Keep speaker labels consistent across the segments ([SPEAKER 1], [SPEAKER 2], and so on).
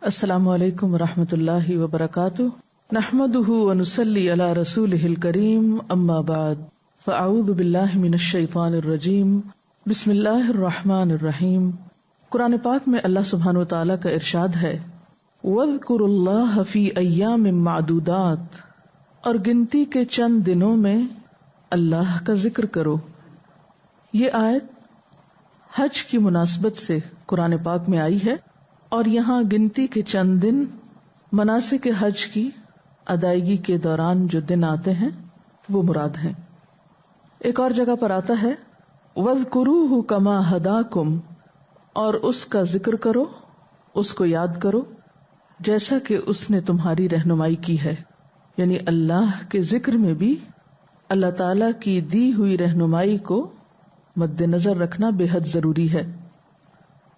[SPEAKER 1] السلام علیکم ورحمۃ اللہ وبرکاتہ، نحمده ونصلی علی رسولہ الکریم، اما بعد، فاعوذ باللہ من الشیطان الرجیم، بسم اللہ الرحمن الرحیم۔ قرآن پاک میں اللہ سبحانہ وتعالی کا ارشاد ہے، وَاذْكُرُوا اللَّهَ فِي أَيَّامٍ مَّعْدُودَاتٍ، اور گنتی کے چند دنوں میں اللہ کا ذکر کرو۔ یہ آیت حج کی مناسبت سے قرآن پاک میں آئی ہے، اور یہاں گنتی کے چند دن مناسک حج کی ادائیگی کے دوران جو دن آتے ہیں وہ مراد ہیں۔ ایک اور جگہ پر آتا ہے وَاذْكُرُوهُ كَمَا هَدَاكُمْ، اور اس کا ذکر کرو، اس کو یاد کرو جیسا کہ اس نے تمہاری رہنمائی کی ہے۔ یعنی اللہ کے ذکر میں بھی اللہ تعالی کی دی ہوئی رہنمائی کو مد نظر رکھنا بے حد ضروری ہے۔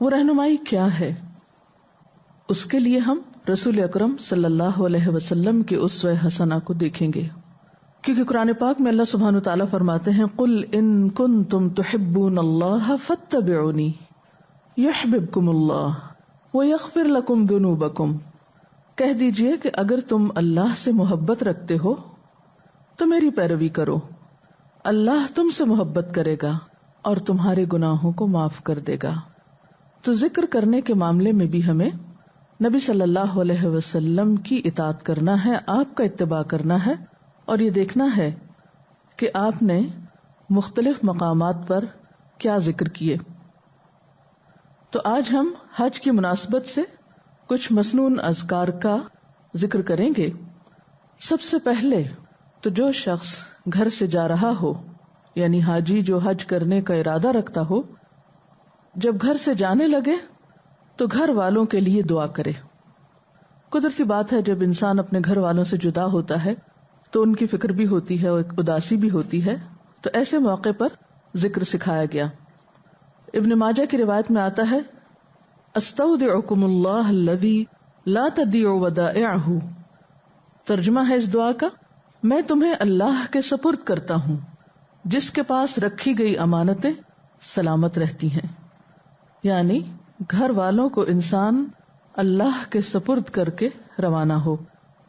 [SPEAKER 1] وہ رہنمائی کیا ہے؟ اس کے لیے ہم رسول اکرم صلی اللہ علیہ وسلم کے اسوہ حسنہ کو دیکھیں گے، کیونکہ قرآن پاک میں اللہ سبحانہ وتعالیٰ فرماتے ہیں قُلْ إِن كُنتُمْ تُحِبُّونَ اللَّهَ فَاتَّبِعُونِي يُحْبِبْكُمُ اللَّهُ وَيَغْفِرْ لَكُمْ ذُنُوبَكُمْ، کہہ دیجئے کہ اگر تم اللہ سے محبت رکھتے ہو تو میری پیروی کرو، اللہ تم سے محبت کرے گا اور تمہارے گناہوں کو معاف کر دے گا۔ تو ذکر کرنے کے معاملے میں بھی ہمیں نبی صلی اللہ علیہ وسلم کی اطاعت کرنا ہے، آپ کا اتباع کرنا ہے، اور یہ دیکھنا ہے کہ آپ نے مختلف مقامات پر کیا ذکر کیے۔ تو آج ہم حج کی مناسبت سے کچھ مسنون اذکار کا ذکر کریں گے۔ سب سے پہلے تو جو شخص گھر سے جا رہا ہو، یعنی حاجی جو حج کرنے کا ارادہ رکھتا ہو، جب گھر سے جانے لگے تو گھر والوں کے لیے دعا کرے۔ قدرتی بات ہے، جب انسان اپنے گھر والوں سے جدا ہوتا ہے تو ان کی فکر بھی ہوتی ہے اور اداسی بھی ہوتی ہے، تو ایسے موقع پر ذکر سکھایا گیا۔ ابن ماجہ کی روایت میں آتا ہے استودعکم اللہ الذی لا تضیع ودائعہ، ترجمہ ہے اس دعا کا، میں تمہیں اللہ کے سپرد کرتا ہوں جس کے پاس رکھی گئی امانتیں سلامت رہتی ہیں۔ یعنی گھر والوں کو انسان اللہ کے سپرد کر کے روانہ ہو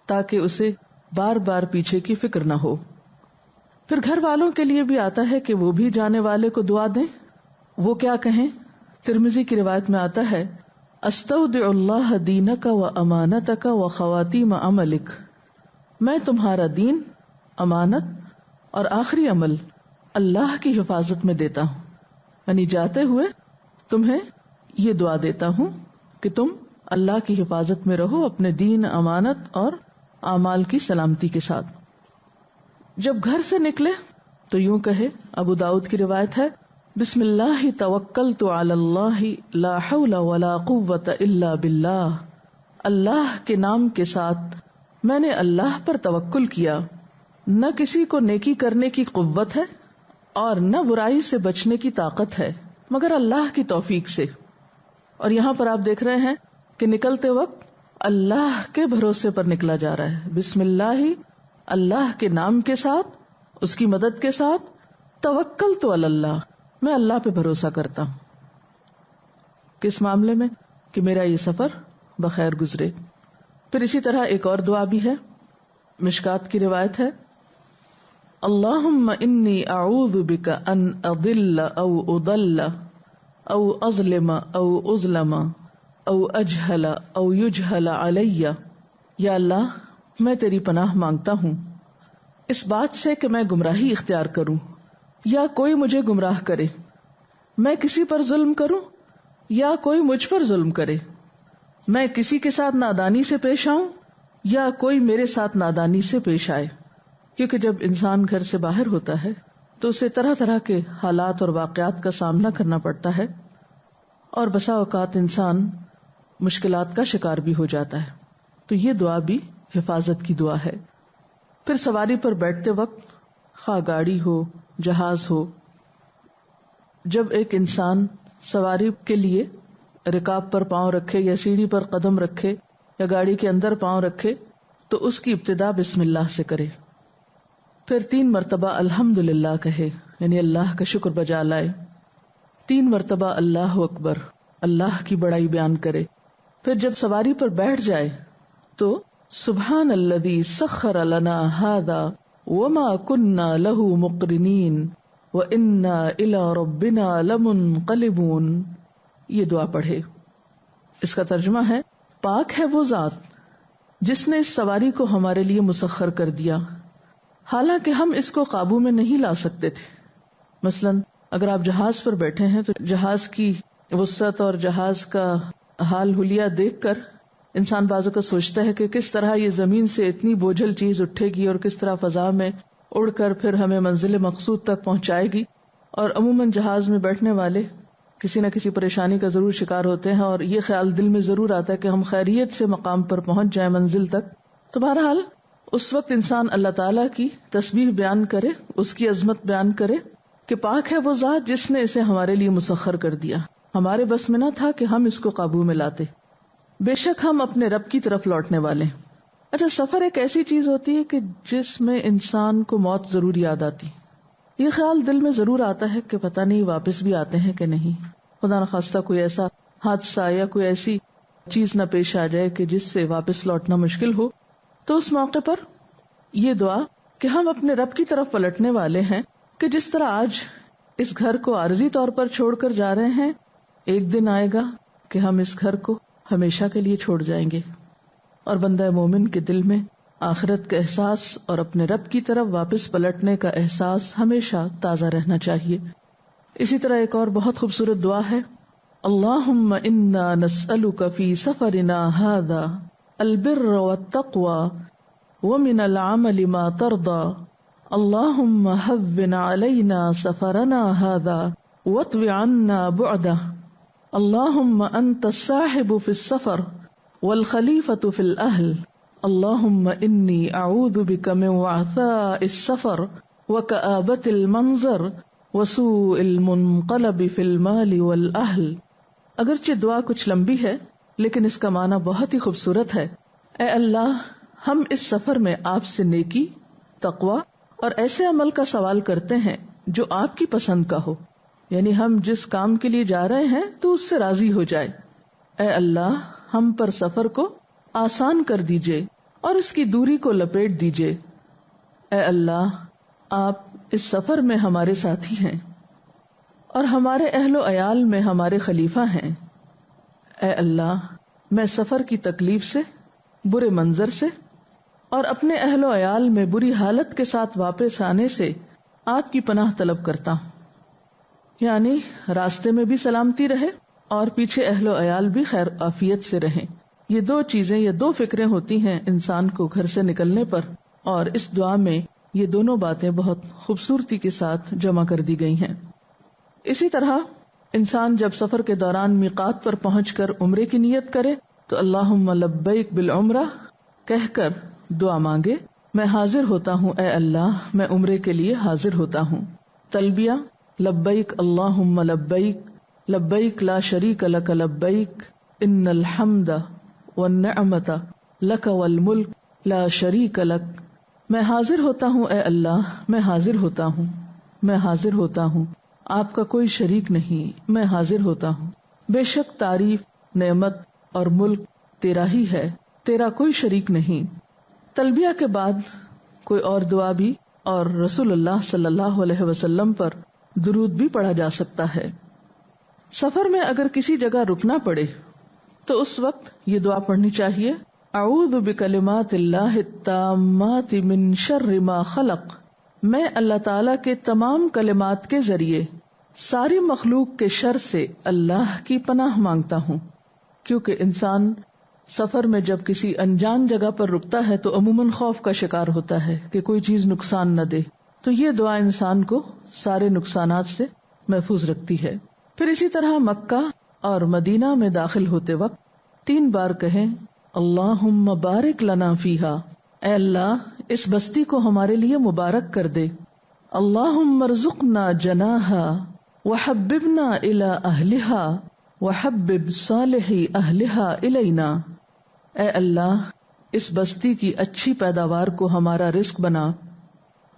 [SPEAKER 1] تاکہ اسے بار بار پیچھے کی فکر نہ ہو۔ پھر گھر والوں کے لیے بھی آتا ہے کہ وہ بھی جانے والے کو دعا دیں۔ وہ کیا کہیں؟ ترمذی کی روایت میں آتا ہے استودع اللہ دینک و امانتک و خواتیم عملک، میں تمہارا دین، امانت اور آخری عمل اللہ کی حفاظت میں دیتا ہوں، یعنی جاتے ہوئے تمہیں یہ دعا دیتا ہوں کہ تم اللہ کی حفاظت میں رہو، اپنے دین، امانت اور اعمال کی سلامتی کے ساتھ۔ جب گھر سے نکلے تو یوں کہے، ابو داؤد کی روایت ہے بسم اللہ توکلت علی اللہ لا حول ولا قوۃ الا باللہ، اللہ کے نام کے ساتھ میں نے اللہ پر توکل کیا، نہ کسی کو نیکی کرنے کی قوت ہے اور نہ برائی سے بچنے کی طاقت ہے مگر اللہ کی توفیق سے۔ اور یہاں پر آپ دیکھ رہے ہیں کہ نکلتے وقت اللہ کے بھروسے پر نکلا جا رہا ہے، بسم اللہ، اللہ کے نام کے ساتھ، اس کی مدد کے ساتھ، توکلت علی اللہ، میں اللہ پہ بھروسہ کرتا ہوں۔ کس معاملے میں؟ کہ میرا یہ سفر بخیر گزرے۔ پھر اسی طرح ایک اور دعا بھی ہے، مشکات کی روایت ہے اللہم انی اعوذ بک ان اضل او اضل او اظلم او اظلم او اجہل او یجہل علی، یا اللہ میں تیری پناہ مانگتا ہوں اس بات سے کہ میں گمراہی اختیار کروں یا کوئی مجھے گمراہ کرے، میں کسی پر ظلم کروں یا کوئی مجھ پر ظلم کرے، میں کسی کے ساتھ نادانی سے پیش آؤں یا کوئی میرے ساتھ نادانی سے پیش آئے۔ کیونکہ جب انسان گھر سے باہر ہوتا ہے تو اسے طرح طرح کے حالات اور واقعات کا سامنا کرنا پڑتا ہے، اور بسا اوقات انسان مشکلات کا شکار بھی ہو جاتا ہے، تو یہ دعا بھی حفاظت کی دعا ہے۔ پھر سواری پر بیٹھتے وقت، خواہ گاڑی ہو، جہاز ہو، جب ایک انسان سواری کے لیے رکاب پر پاؤں رکھے یا سیڑھی پر قدم رکھے یا گاڑی کے اندر پاؤں رکھے تو اس کی ابتدا بسم اللہ سے کرے۔ پھر 3 مرتبہ الحمدللہ کہے، یعنی اللہ کا شکر بجا لائے۔ 3 مرتبہ اللہ اکبر، اللہ کی بڑائی بیان کرے۔ پھر جب سواری پر بیٹھ جائے تو سبحان الذی سخر لنا ھذا وما كنا له مقرنین وَإِنَّا إِلَىٰ رَبِّنَا لَمُنْقَلِبُونَ، یہ دعا پڑھے۔ اس کا ترجمہ ہے، پاک ہے وہ ذات جس نے اس سواری کو ہمارے لیے مسخر کر دیا، حالانکہ ہم اس کو قابو میں نہیں لا سکتے تھے۔ مثلاً اگر آپ جہاز پر بیٹھے ہیں تو جہاز کی وسعت اور جہاز کا حال حلیہ دیکھ کر انسان بعض اوقات سوچتا ہے کہ کس طرح یہ زمین سے اتنی بوجھل چیز اٹھے گی اور کس طرح فضا میں اڑ کر پھر ہمیں منزل مقصود تک پہنچائے گی۔ اور عموماً جہاز میں بیٹھنے والے کسی نہ کسی پریشانی کا ضرور شکار ہوتے ہیں اور یہ خیال دل میں ضرور آتا ہے کہ ہم خیریت سے مقام پر پہنچ جائیں، منزل تک۔ تو بہرحال اس وقت انسان اللہ تعالیٰ کی تسبیح بیان کرے، اس کی عظمت بیان کرے کہ پاک ہے وہ ذات جس نے اسے ہمارے لیے مسخر کر دیا، ہمارے بس میں نہ تھا کہ ہم اس کو قابو میں لاتے، بے شک ہم اپنے رب کی طرف لوٹنے والے ہیں۔ اچھا، سفر ایک ایسی چیز ہوتی ہے کہ جس میں انسان کو موت ضرور یاد آتی، یہ خیال دل میں ضرور آتا ہے کہ پتہ نہیں واپس بھی آتے ہیں کہ نہیں، خدا نخواستہ کوئی ایسا حادثہ یا کوئی ایسی چیز نہ پیش آ جائے کہ جس سے واپس لوٹنا مشکل ہو۔ تو اس موقع پر یہ دعا کہ ہم اپنے رب کی طرف پلٹنے والے ہیں کہ جس طرح آج اس گھر کو عارضی طور پر چھوڑ کر جا رہے ہیں، ایک دن آئے گا کہ ہم اس گھر کو ہمیشہ کے لیے چھوڑ جائیں گے، اور بندہ مومن کے دل میں آخرت کا احساس اور اپنے رب کی طرف واپس پلٹنے کا احساس ہمیشہ تازہ رہنا چاہیے۔ اسی طرح ایک اور بہت خوبصورت دعا ہے، اللہم انا نسألک فی سفرنا ھذا البر والتقوى ومن العمل ما ترضى اللہم ہون علینا سفرنا ھذا واطو عنا بعدہ اللہم انت الصاحب فی السفر والخلیفۃ فی الاہل اللہم انی اعوذ بک من وعثاء السفر وکآبۃ المنظر وسوء المنقلب فی المال والاہل۔ اگرچہ دعا کچھ لمبی ہے لیکن اس کا معنی بہت ہی خوبصورت ہے۔ اے اللہ، ہم اس سفر میں آپ سے نیکی، تقوی اور ایسے عمل کا سوال کرتے ہیں جو آپ کی پسند کا ہو، یعنی ہم جس کام کے لیے جا رہے ہیں تو اس سے راضی ہو جائے۔ اے اللہ، ہم پر سفر کو آسان کر دیجئے اور اس کی دوری کو لپیٹ دیجئے۔ اے اللہ، آپ اس سفر میں ہمارے ساتھی ہیں اور ہمارے اہل و عیال میں ہمارے خلیفہ ہیں۔ اے اللہ، میں سفر کی تکلیف سے، برے منظر سے اور اپنے اہل و عیال میں بری حالت کے ساتھ واپس آنے سے آپ کی پناہ طلب کرتا ہوں، یعنی راستے میں بھی سلامتی رہے اور پیچھے اہل و عیال بھی خیر عافیت سے رہیں۔ یہ دو چیزیں، یہ دو فکریں ہوتی ہیں انسان کو گھر سے نکلنے پر، اور اس دعا میں یہ دونوں باتیں بہت خوبصورتی کے ساتھ جمع کر دی گئی ہیں۔ اسی طرح انسان جب سفر کے دوران میقات پر پہنچ کر عمرے کی نیت کرے تو اللہم لبیک بالعمرہ کہہ کر دعا مانگے، میں حاضر ہوتا ہوں اے اللہ، میں عمرے کے لیے حاضر ہوتا ہوں۔ تلبیہ لبیک اللہم لبیک لبیک لا شریک لک لبیک ان الحمد والنعمت لک والملک لا شریک لک۔ میں حاضر ہوتا ہوں اے اللہ، میں حاضر ہوتا ہوں، میں حاضر ہوتا ہوں، آپ کا کوئی شریک نہیں، میں حاضر ہوتا ہوں، بے شک تعریف، نعمت اور ملک تیرا ہی ہے، تیرا کوئی شریک نہیں۔ تلبیہ کے بعد کوئی اور دعا بھی اور رسول اللہ صلی اللہ علیہ وسلم پر درود بھی پڑھا جا سکتا ہے۔ سفر میں اگر کسی جگہ رکنا پڑے تو اس وقت یہ دعا پڑھنی چاہیے، اعوذ بکلمات اللہ التامات من شر ما خلق۔ میں اللہ تعالیٰ کے تمام کلمات کے ذریعے ساری مخلوق کے شر سے اللہ کی پناہ مانگتا ہوں، کیونکہ انسان سفر میں جب کسی انجان جگہ پر رکتا ہے تو عموماً خوف کا شکار ہوتا ہے کہ کوئی چیز نقصان نہ دے، تو یہ دعا انسان کو سارے نقصانات سے محفوظ رکھتی ہے۔ پھر اسی طرح مکہ اور مدینہ میں داخل ہوتے وقت 3 بار کہیں اللہم بارک لنا فیہا، اے اللہ اس بستی کو ہمارے لیے مبارک کر دے۔ اللہم ارزقنا جناہا وحببنا الی اہلہا وحبب صالحی اہلہا الینا۔ اے اللہ اس بستی کی اچھی پیداوار کو ہمارا رزق بنا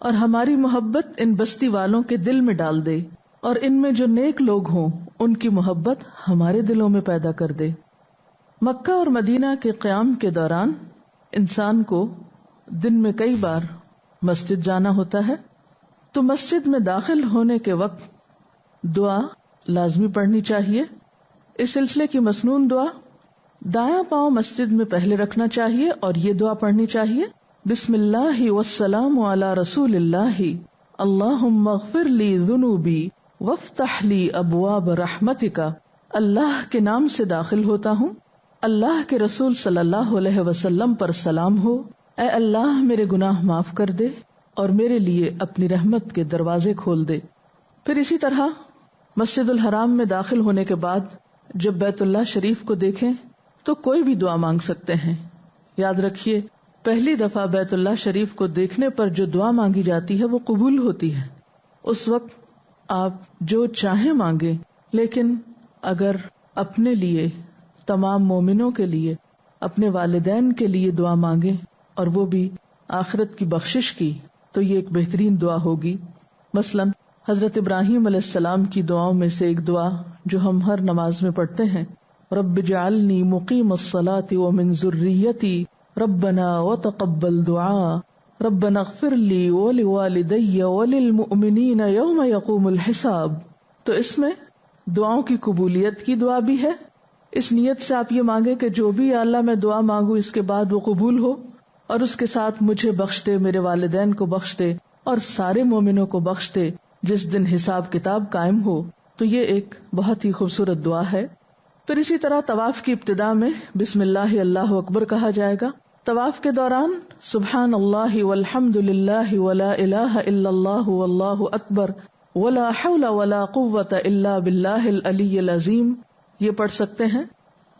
[SPEAKER 1] اور ہماری محبت ان بستی والوں کے دل میں ڈال دے، اور ان میں جو نیک لوگ ہوں ان کی محبت ہمارے دلوں میں پیدا کر دے۔ مکہ اور مدینہ کے قیام کے دوران انسان کو دن میں کئی بار مسجد جانا ہوتا ہے، تو مسجد میں داخل ہونے کے وقت دعا لازمی پڑھنی چاہیے۔ اس سلسلے کی مسنون دعا، دایاں پاؤں مسجد میں پہلے رکھنا چاہیے اور یہ دعا پڑھنی چاہیے، بسم اللہ والسلام علی رسول اللہ، اللہم اغفر لی ذنوبی وافتح لی ابواب رحمتک۔ اللہ کے نام سے داخل ہوتا ہوں، اللہ کے رسول صلی اللہ علیہ وسلم پر سلام ہو، اے اللہ میرے گناہ معاف کر دے اور میرے لیے اپنی رحمت کے دروازے کھول دے۔ پھر اسی طرح مسجد الحرام میں داخل ہونے کے بعد جب بیت اللہ شریف کو دیکھیں تو کوئی بھی دعا مانگ سکتے ہیں۔ یاد رکھیے، پہلی دفعہ بیت اللہ شریف کو دیکھنے پر جو دعا مانگی جاتی ہے وہ قبول ہوتی ہے۔ اس وقت آپ جو چاہیں مانگیں، لیکن اگر اپنے لیے، تمام مومنوں کے لیے، اپنے والدین کے لیے دعا مانگیں اور وہ بھی آخرت کی بخشش کی، تو یہ ایک بہترین دعا ہوگی۔ مثلا حضرت ابراہیم علیہ السلام کی دعاؤں میں سے ایک دعا جو ہم ہر نماز میں پڑھتے ہیں، رب اجعلنی مقیم الصلاۃ ومن ذریتی ربنا وتقبل دعاء ربنا اغفر لی ولوالدی وللمؤمنین یوم یقوم الحساب۔ تو اس میں دعاؤں کی قبولیت کی دعا بھی ہے۔ اس نیت سے آپ یہ مانگے کہ جو بھی یا اللہ میں دعا مانگوں اس کے بعد وہ قبول ہو، اور اس کے ساتھ مجھے بخش دے، میرے والدین کو بخش دے اور سارے مومنوں کو بخش دے جس دن حساب کتاب قائم ہو۔ تو یہ ایک بہت ہی خوبصورت دعا ہے۔ پھر اسی طرح طواف کی ابتدا میں بسم اللہ اللہ اکبر کہا جائے گا۔ طواف کے دوران سبحان اللہ والحمد للہ ولا الہ الا اللہ واللہ اکبر ولا حول ولا قوت الا باللہ العلی العظیم یہ پڑھ سکتے ہیں۔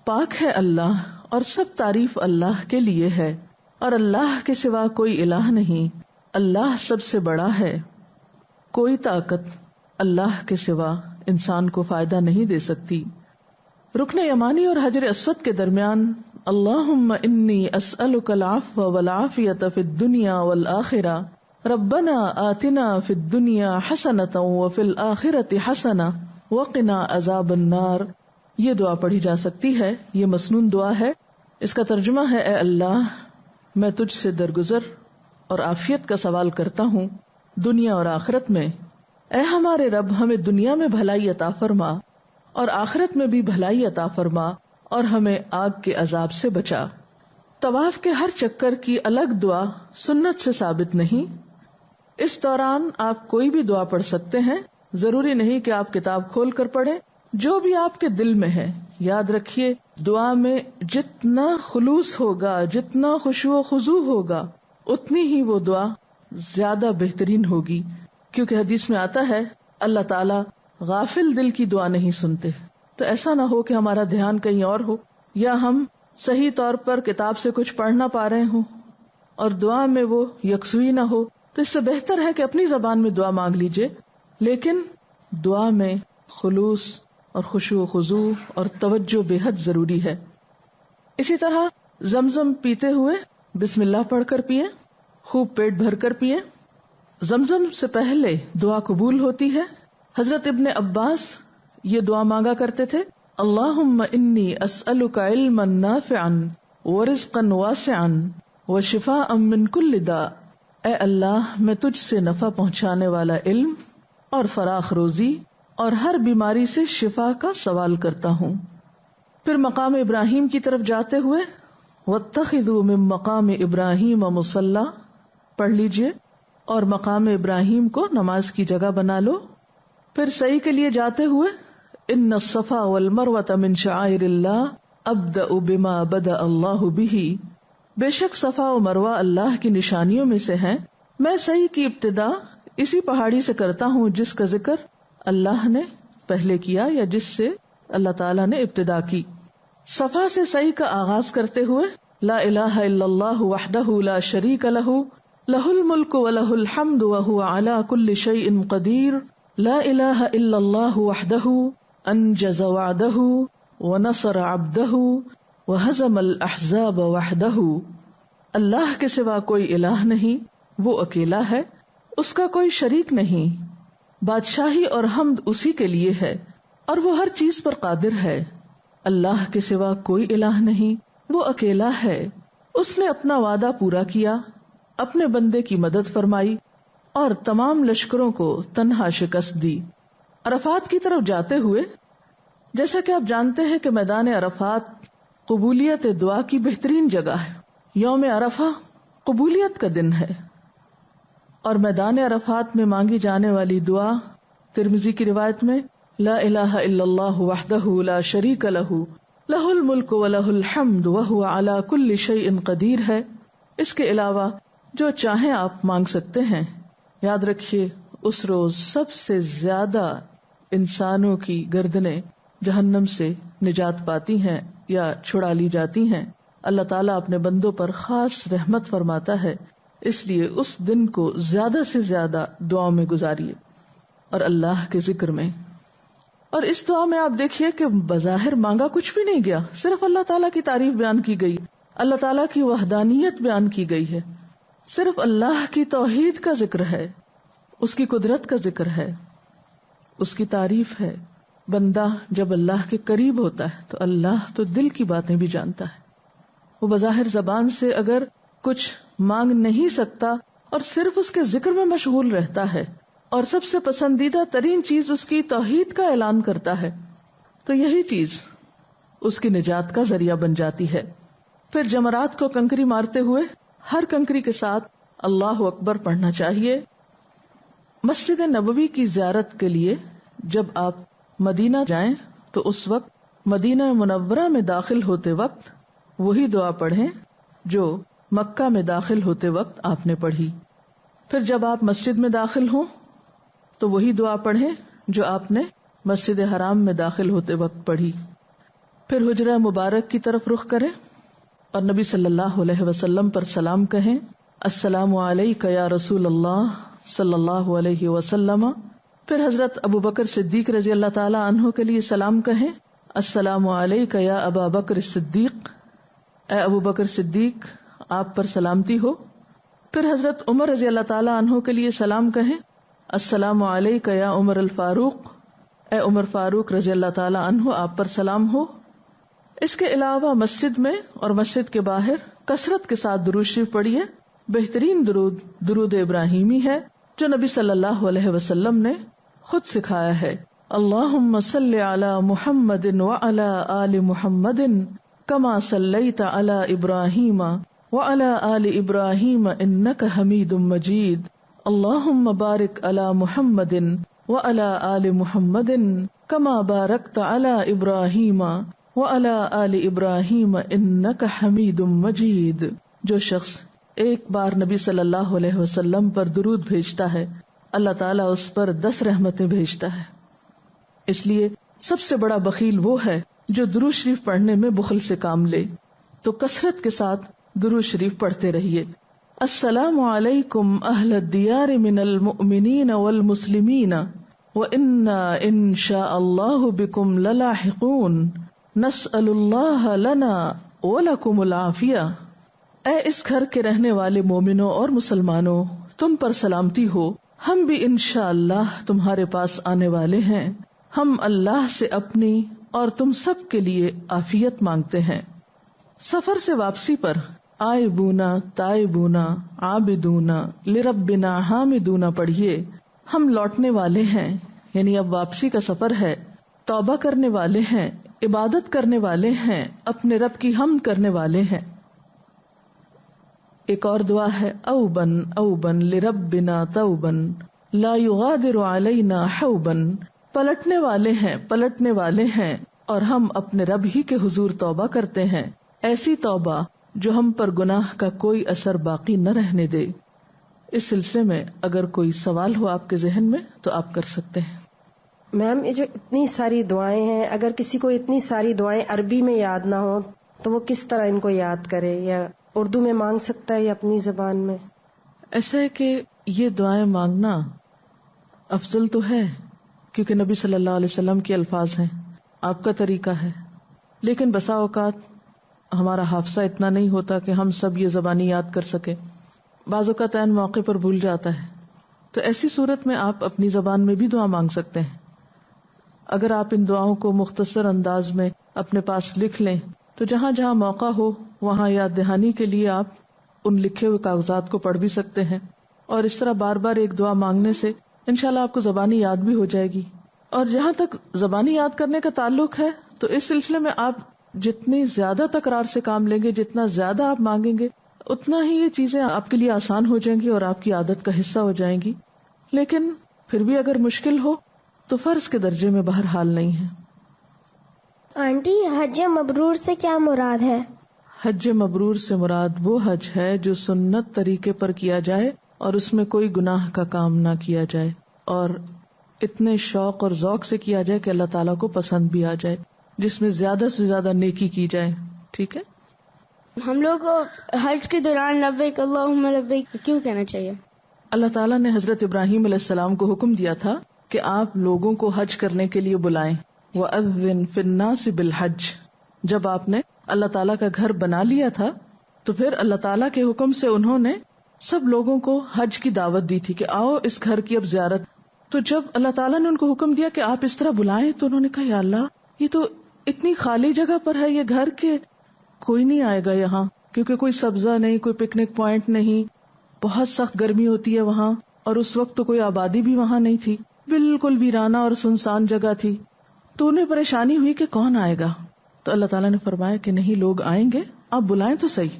[SPEAKER 1] پاک ہے اللہ اور سب تعریف اللہ کے لیے ہے، اور اللہ کے سوا کوئی الہ نہیں، اللہ سب سے بڑا ہے۔ کوئی طاقت اللہ کے سوا انسان کو فائدہ نہیں دے سکتی۔ رکن یمانی اور حجر اسود کے درمیان اللہم انی اسألک العفو والعافیۃ فی الدنیا والآخرہ ربنا آتنا فی الدنیا حسنۃ وفی الآخرۃ حسنہ وقنا عذاب النار۔ یہ دعا پڑھی جا سکتی ہے، یہ مسنون دعا ہے۔ اس کا ترجمہ ہے، اے اللہ میں تجھ سے درگزر اور عافیت کا سوال کرتا ہوں دنیا اور آخرت میں۔ اے ہمارے رب، ہمیں دنیا میں بھلائی عطا فرما اور آخرت میں بھی بھلائی عطا فرما اور ہمیں آگ کے عذاب سے بچا۔ طواف کے ہر چکر کی الگ دعا سنت سے ثابت نہیں۔ اس دوران آپ کوئی بھی دعا پڑھ سکتے ہیں، ضروری نہیں کہ آپ کتاب کھول کر پڑھیں، جو بھی آپ کے دل میں ہے۔ یاد رکھیے، دعا میں جتنا خلوص ہوگا، جتنا خشوع و خضوع ہوگا، اتنی ہی وہ دعا زیادہ بہترین ہوگی، کیونکہ حدیث میں آتا ہے اللہ تعالیٰ غافل دل کی دعا نہیں سنتے۔ تو ایسا نہ ہو کہ ہمارا دھیان کہیں اور ہو، یا ہم صحیح طور پر کتاب سے کچھ پڑھ نہ پا رہے ہوں اور دعا میں وہ یکسوئی نہ ہو۔ تو اس سے بہتر ہے کہ اپنی زبان میں دعا مانگ لیجئے، لیکن دعا میں خلوص اور خشوع و خضوع اور توجہ بے حد ضروری ہے۔ اسی طرح زمزم پیتے ہوئے بسم اللہ پڑھ کر پیئے، خوب پیٹ بھر کر پیئے۔ زمزم سے پہلے دعا قبول ہوتی ہے۔ حضرت ابن عباس یہ دعا مانگا کرتے تھے، اللہم انی اسألک علما نافعا ورزقا واسعا وشفاء من کل داء۔ اے اللہ میں تجھ سے نفع پہنچانے والا علم اور فراخ روزی اور ہر بیماری سے شفا کا سوال کرتا ہوں۔ پھر مقام ابراہیم کی طرف جاتے ہوئے واتخذوا من مقام ابراہیم مصلی پڑھ لیجئے اور مقام ابراہیم کو نماز کی جگہ بنا لو۔ پھر سعی کے لیے جاتے ہوئے ان الصفا والمروۃ من شعائر اللہ ابدأ بما بدأ اللہ بہ۔ بے شک صفا و مروہ اللہ کی نشانیوں میں سے ہیں، میں سعی کی ابتدا اسی پہاڑی سے کرتا ہوں جس کا ذکر اللہ نے پہلے کیا یا جس سے اللہ تعالیٰ نے ابتدا کی۔ صفا سے سعی کا آغاز کرتے ہوئے لا الہ الا اللہ وحدہ لا شریک لہ لہ الملک ولہ الحمد وہو علی کل شیء قدیر لا الہ الا اللہ وحدہ انجز وعدہ ونصر عبدہ وہزم الاحزاب وحدہ۔ اللہ کے سوا کوئی الہ نہیں، وہ اکیلا ہے، اس کا کوئی شریک نہیں، بادشاہی اور حمد اسی کے لیے ہے اور وہ ہر چیز پر قادر ہے۔ اللہ کے سوا کوئی الہ نہیں، وہ اکیلا ہے، اس نے اپنا وعدہ پورا کیا، اپنے بندے کی مدد فرمائی اور تمام لشکروں کو تنہا شکست دی۔ عرفات کی طرف جاتے ہوئے، جیسا کہ آپ جانتے ہیں کہ میدان عرفات قبولیت دعا کی بہترین جگہ ہے۔ یوم عرفہ قبولیت کا دن ہے، اور میدان عرفات میں مانگی جانے والی دعا ترمذی کی روایت میں لا الہ الا اللہ وحدہ لا شریک لہ لہ الملک ولہ الحمد وہو علی کل شیء قدیر ہے۔ اس کے علاوہ جو چاہیں آپ مانگ سکتے ہیں۔ یاد رکھیے اس روز سب سے زیادہ انسانوں کی گردنیں جہنم سے نجات پاتی ہیں یا چھڑا لی جاتی ہیں۔ اللہ تعالیٰ اپنے بندوں پر خاص رحمت فرماتا ہے، اس لیے اس دن کو زیادہ سے زیادہ دعاؤں میں گزاریے اور اللہ کے ذکر میں۔ اور اس دعا میں آپ دیکھیے کہ بظاہر مانگا کچھ بھی نہیں گیا، صرف اللہ تعالیٰ کی تعریف بیان کی گئی، اللہ تعالیٰ کی وحدانیت بیان کی گئی ہے، صرف اللہ کی توحید کا ذکر ہے، اس کی قدرت کا ذکر ہے، اس کی تعریف ہے۔ بندہ جب اللہ کے قریب ہوتا ہے تو اللہ تو دل کی باتیں بھی جانتا ہے۔ وہ بظاہر زبان سے اگر کچھ مانگ نہیں سکتا اور صرف اس کے ذکر میں مشغول رہتا ہے اور سب سے پسندیدہ ترین چیز اس کی توحید کا اعلان کرتا ہے، تو یہی چیز اس کی نجات کا ذریعہ بن جاتی ہے۔ پھر جمرات کو کنکری مارتے ہوئے ہر کنکری کے ساتھ اللہ اکبر پڑھنا چاہیے۔ مسجد نبوی کی زیارت کے لیے جب آپ مدینہ جائیں تو اس وقت مدینہ منورہ میں داخل ہوتے وقت وہی دعا پڑھیں جو مکہ میں داخل ہوتے وقت آپ نے پڑھی۔ پھر جب آپ مسجد میں داخل ہوں تو وہی دعا پڑھیں جو آپ نے مسجد حرام میں داخل ہوتے وقت پڑھی۔ پھر حجرہ مبارک کی طرف رخ کریں اور نبی صلی اللہ علیہ وسلم پر سلام کہیں، السلام علیک یا رسول اللہ صلی اللہ علیہ وسلم۔ پھر حضرت ابو بکر صدیق رضی اللہ تعالی عنہ کے لیے سلام کہیں، السلام علیک یا ابا بکر صدیق، اے ابو بکر صدیق آپ پر سلامتی ہو۔ پھر حضرت عمر رضی اللہ تعالی عنہ کے لیے سلام کہیں، السلام علیک یا عمر الفاروق، اے عمر فاروق رضی اللہ تعالی عنہ آپ پر سلام ہو۔ اس کے علاوہ مسجد میں اور مسجد کے باہر کثرت کے ساتھ درود شریف پڑھیے۔ بہترین درود درود ابراہیمی ہے جو نبی صلی اللہ علیہ وسلم نے خود سکھایا ہے۔ اللہم صلی علی محمد وعلی آل محمد کما صلیت علی ابراہیم وعلی آل ابراہیم انک حمید مجید۔ اللہم بارک علی محمد وعلی آل محمد کما بارکت علی ابراہیم وعلی آل ابراہیم انک حمید مجید۔ جو شخص ایک بار نبی صلی اللہ علیہ وسلم پر درود بھیجتا ہے اللہ تعالیٰ اس پر 10 رحمتیں بھیجتا ہے۔ اس لیے سب سے بڑا بخیل وہ ہے جو درود شریف پڑھنے میں بخل سے کام لے، تو کثرت کے ساتھ درود شریف پڑھتے رہیے۔ السلام علیکم اہل الدیار من المؤمنین والمسلمین وإنا ان شاء اللہ بکم للاحقون نسأل اللہ لنا ولکم العافیہ۔ اے اس گھر کے رہنے والے مومنوں اور مسلمانوں، تم پر سلامتی ہو، ہم بھی انشاءاللہ تمہارے پاس آنے والے ہیں۔ ہم اللہ سے اپنی اور تم سب کے لیے عافیت مانگتے ہیں۔ سفر سے واپسی پر آئبونا تائبونا عابدونا لربنا حامدونا پڑھیے۔ ہم لوٹنے والے ہیں، یعنی اب واپسی کا سفر ہے، توبہ کرنے والے ہیں، عبادت کرنے والے ہیں، اپنے رب کی حمد کرنے والے ہیں۔ ایک اور دعا ہے، اوبن اوبن لربنا توبن لا یغادر علینا حوبن۔ پلٹنے والے ہیں اور ہم اپنے رب ہی کے حضور توبہ کرتے ہیں، ایسی توبہ جو ہم پر گناہ کا کوئی اثر باقی نہ رہنے دے۔ اس سلسلے میں اگر کوئی سوال ہو آپ کے ذہن میں تو آپ کر سکتے ہیں۔
[SPEAKER 2] میم یہ جو اتنی ساری دعائیں ہیں، اگر کسی کو اتنی ساری دعائیں عربی میں یاد نہ ہو تو وہ کس طرح ان کو یاد کرے، یا اردو میں مانگ سکتا ہے یا اپنی زبان میں؟
[SPEAKER 1] ایسا ہے کہ یہ دعائیں مانگنا افضل تو ہے کیونکہ نبی صلی اللہ علیہ وسلم کے الفاظ ہیں، آپ کا طریقہ ہے، لیکن بسا اوقات ہمارا حافظہ اتنا نہیں ہوتا کہ ہم سب یہ زبانی یاد کر سکیں، بعض اوقات عین موقع پر بھول جاتا ہے، تو ایسی صورت میں آپ اپنی زبان میں بھی دعا مانگ سکتے ہیں۔ اگر آپ ان دعاؤں کو مختصر انداز میں اپنے پاس لکھ لیں، تو جہاں جہاں موقع ہو وہاں یاد دہانی کے لیے آپ ان لکھے ہوئے کاغذات کو پڑھ بھی سکتے ہیں، اور اس طرح بار بار ایک دعا مانگنے سے انشاءاللہ آپ کو زبانی یاد بھی ہو جائے گی. اور جہاں تک زبانی یاد کرنے کا تعلق ہے تو اس سلسلے میں آپ جتنی زیادہ تکرار سے کام لیں گے، جتنا زیادہ آپ مانگیں گے، اتنا ہی یہ چیزیں آپ کے لیے آسان ہو جائیں گی اور آپ کی عادت کا حصہ ہو جائیں گی. لیکن پھر بھی اگر مشکل ہو تو فرض کے درجے میں بہرحال نہیں ہے.
[SPEAKER 3] آنٹی، حج مبرور سے کیا مراد ہے؟
[SPEAKER 1] حج مبرور سے مراد وہ حج ہے جو سنت طریقے پر کیا جائے اور اس میں کوئی گناہ کا کام نہ کیا جائے، اور اتنے شوق اور ذوق سے کیا جائے کہ اللہ تعالیٰ کو پسند بھی آ جائے، جس میں زیادہ سے زیادہ نیکی کی جائے. ٹھیک ہے؟
[SPEAKER 4] ہم لوگ کو حج کے دوران لبیک اللہم لبیک کیوں کہنا چاہیے؟
[SPEAKER 1] اللہ تعالیٰ نے حضرت ابراہیم علیہ السلام کو حکم دیا تھا کہ آپ لوگوں کو حج کرنے کے لیے بلائیں. وَأَذِّن فِي النَّاسِ بِالْحَجِّ. جب آپ نے اللہ تعالیٰ کا گھر بنا لیا تھا تو پھر اللہ تعالیٰ کے حکم سے انہوں نے سب لوگوں کو حج کی دعوت دی تھی کہ آؤ اس گھر کی اب زیارت. تو جب اللہ تعالیٰ نے ان کو حکم دیا کہ آپ اس طرح بلائیں تو انہوں نے کہا یا اللہ، یہ تو اتنی خالی جگہ پر ہے یہ گھر کہ کوئی نہیں آئے گا یہاں، کیونکہ کوئی سبزہ نہیں، کوئی پکنک پوائنٹ نہیں، بہت سخت گرمی ہوتی ہے وہاں، اور اس وقت تو کوئی آبادی بھی وہاں نہیں تھی، بالکل ویرانہ اور سنسان جگہ تھی. تو انہیں پریشانی ہوئی کہ کون آئے گا. تو اللہ تعالیٰ نے فرمایا کہ نہیں، لوگ آئیں گے، آپ بلائیں تو صحیح.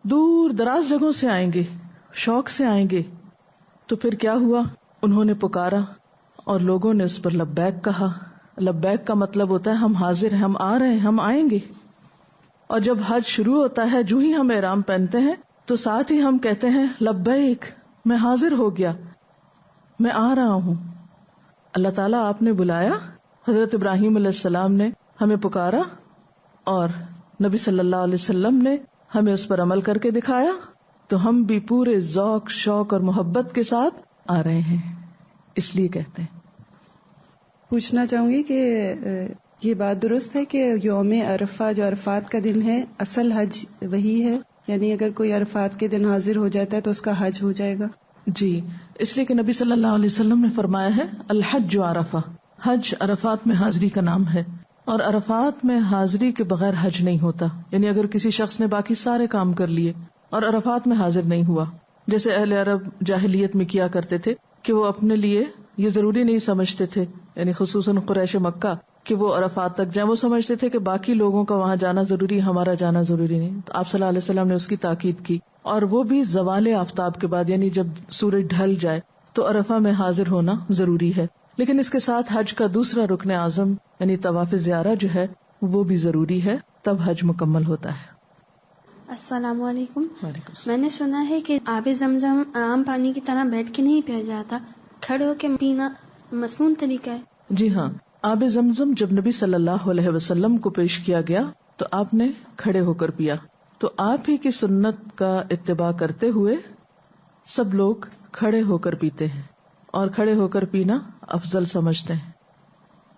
[SPEAKER 1] دور دراز جگہوں سے آئیں گے، شوق سے آئیں گے. تو پھر کیا ہوا؟ انہوں نے پکارا اور لوگوں نے اس پر لبیک کہا. لبیک کا مطلب ہوتا ہے ہم حاضر ہیں، ہم آ رہے ہیں، ہم آئیں گے. اور جب حج شروع ہوتا ہے، جو ہی ہم احرام پہنتے ہیں تو ساتھ ہی ہم کہتے ہیں لبیک، میں حاضر ہو گیا، میں آ رہا ہوں. اللہ تعالیٰ آپ نے بلایا، حضرت ابراہیم علیہ السلام نے ہمیں پکارا، اور نبی صلی اللہ علیہ وسلم نے ہمیں اس پر عمل کر کے دکھایا، تو ہم بھی پورے ذوق، شوق اور محبت کے ساتھ آ رہے ہیں، اس لیے کہتے ہیں.
[SPEAKER 5] پوچھنا چاہوں گی کہ یہ بات درست ہے کہ یوم عرفہ جو عرفات کا دن ہے، اصل حج وہی ہے؟ یعنی اگر کوئی عرفات کے دن حاضر ہو جاتا ہے تو اس کا حج ہو جائے گا؟
[SPEAKER 1] جی، اس لیے کہ نبی صلی اللہ علیہ وسلم نے فرمایا ہے الحج عرفہ، حج عرفات میں حاضری کا نام ہے، اور عرفات میں حاضری کے بغیر حج نہیں ہوتا. یعنی اگر کسی شخص نے باقی سارے کام کر لیے اور عرفات میں حاضر نہیں ہوا، جیسے اہل عرب جاہلیت میں کیا کرتے تھے کہ وہ اپنے لیے یہ ضروری نہیں سمجھتے تھے، یعنی خصوصاً قریش مکہ، کہ وہ عرفات تک جائیں. وہ سمجھتے تھے کہ باقی لوگوں کا وہاں جانا ضروری، ہمارا جانا ضروری نہیں. تو آپ صلی اللہ علیہ وسلم نے اس کی تاکید کی، اور وہ بھی زوال آفتاب کے بعد، یعنی جب سورج ڈھل جائے تو عرفہ میں حاضر ہونا ضروری ہے. لیکن اس کے ساتھ حج کا دوسرا رکن اعظم یعنی طواف زیارہ جو ہے وہ بھی ضروری ہے، تب حج مکمل ہوتا ہے.
[SPEAKER 4] السلام علیکم. میں نے سنا ہے کہ آب زمزم عام پانی کی طرح بیٹھ کے نہیں پیا جاتا، کھڑے ہو کے پینا مسنون طریقہ ہے.
[SPEAKER 1] جی ہاں، آب زمزم جب نبی صلی اللہ علیہ وسلم کو پیش کیا گیا تو آپ نے کھڑے ہو کر پیا. تو آپ ہی کی سنت کا اتباع کرتے ہوئے سب لوگ کھڑے ہو کر پیتے ہیں، اور کھڑے ہو کر پینا افضل سمجھتے ہیں.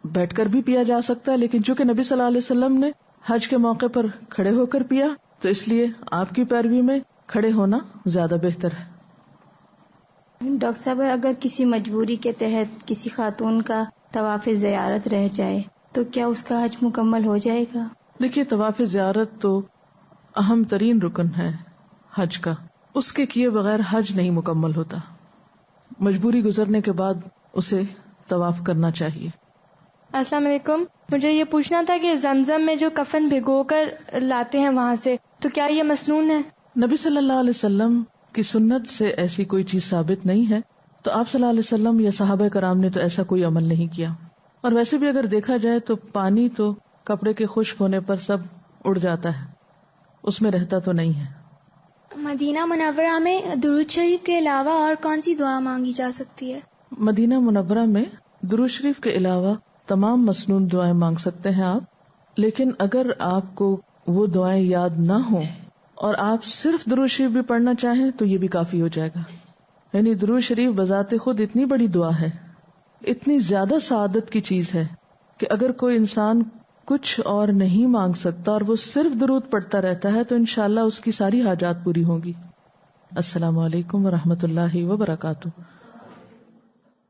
[SPEAKER 1] بیٹھ کر بھی پیا جا سکتا ہے، لیکن چونکہ نبی صلی اللہ علیہ وسلم نے حج کے موقع پر کھڑے ہو کر پیا تو اس لیے آپ کی پیروی میں کھڑے ہونا زیادہ بہتر ہے.
[SPEAKER 6] ڈاکٹر صاحب، اگر کسی مجبوری کے تحت کسی خاتون کا طواف زیارت رہ جائے تو کیا اس کا حج مکمل ہو جائے گا؟
[SPEAKER 1] دیکھیے، طواف زیارت تو اہم ترین رکن ہے حج کا، اس کے کیے بغیر حج نہیں مکمل ہوتا. مجبوری گزرنے کے بعد اسے طواف کرنا چاہیے.
[SPEAKER 7] السلام علیکم. مجھے یہ پوچھنا تھا کہ زمزم میں جو کفن بھگو کر لاتے ہیں وہاں سے، تو کیا یہ مسنون ہے؟
[SPEAKER 1] نبی صلی اللہ علیہ وسلم کی سنت سے ایسی کوئی چیز ثابت نہیں ہے، تو آپ صلی اللہ علیہ وسلم یا صحابہ کرام نے تو ایسا کوئی عمل نہیں کیا. اور ویسے بھی اگر دیکھا جائے تو پانی تو کپڑے کے خشک ہونے پر سب اڑ جاتا ہے، اس میں رہتا تو نہیں ہے.
[SPEAKER 3] مدینہ منورہ میں درود شریف کے علاوہ اور کون سی دعا مانگی جا سکتی ہے؟
[SPEAKER 1] مدینہ منورہ میں درود شریف کے علاوہ تمام مسنون دعائیں مانگ سکتے ہیں آپ، لیکن اگر آپ کو وہ دعائیں یاد نہ ہوں اور آپ صرف درود شریف بھی پڑھنا چاہیں تو یہ بھی کافی ہو جائے گا. یعنی درود شریف بذات خود اتنی بڑی دعا ہے، اتنی زیادہ سعادت کی چیز ہے کہ اگر کوئی انسان کچھ اور نہیں مانگ سکتا اور وہ صرف درود پڑھتا رہتا ہے تو انشاءاللہ اس کی ساری حاجات پوری ہوں گی. السلام علیکم ورحمۃ اللہ وبرکاتہ.